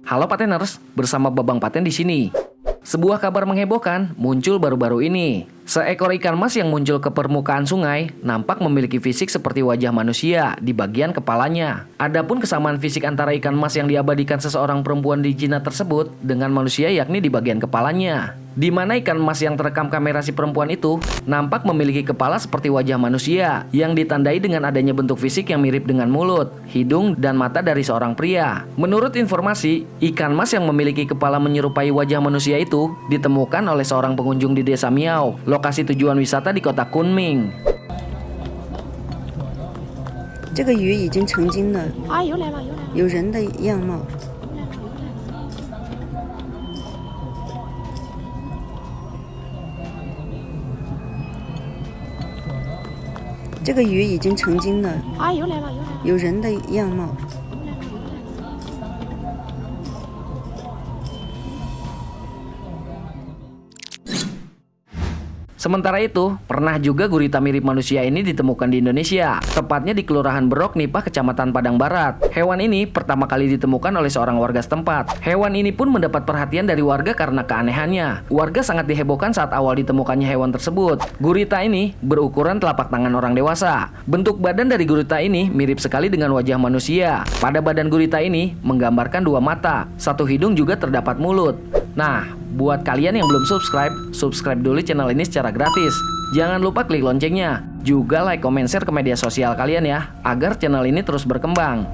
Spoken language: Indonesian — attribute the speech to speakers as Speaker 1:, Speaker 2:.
Speaker 1: Halo Pateners, bersama Babang Paten di sini. Sebuah kabar menghebohkan muncul baru-baru ini. Seekor ikan mas yang muncul ke permukaan sungai nampak memiliki fisik seperti wajah manusia di bagian kepalanya. Adapun kesamaan fisik antara ikan mas yang diabadikan seseorang perempuan di Cina tersebut dengan manusia yakni di bagian kepalanya. Di mana ikan mas yang terekam kamera si perempuan itu nampak memiliki kepala seperti wajah manusia yang ditandai dengan adanya bentuk fisik yang mirip dengan mulut, hidung, dan mata dari seorang pria. Menurut informasi, ikan mas yang memiliki kepala menyerupai wajah manusia itu ditemukan oleh seorang pengunjung di Desa Miao, lokasi tujuan wisata di kota Kunming.
Speaker 2: 这个鱼已经成精了，
Speaker 3: 有来了，
Speaker 2: 有人的样貌。这个鱼已经成精了，
Speaker 3: 有来了，
Speaker 2: 有人的样貌。
Speaker 1: Sementara itu, pernah juga gurita mirip manusia ini ditemukan di Indonesia, tepatnya di Kelurahan Berok, Nipah, Kecamatan Padang Barat. Hewan ini pertama kali ditemukan oleh seorang warga setempat. Hewan ini pun mendapat perhatian dari warga karena keanehannya. Warga sangat dihebohkan saat awal ditemukannya hewan tersebut. Gurita ini berukuran telapak tangan orang dewasa. Bentuk badan dari gurita ini mirip sekali dengan wajah manusia. Pada badan gurita ini menggambarkan dua mata, satu hidung juga terdapat mulut. Nah, buat kalian yang belum subscribe dulu channel ini secara gratis. Jangan lupa klik loncengnya. Juga like, comment, share ke media sosial kalian ya, agar channel ini terus berkembang.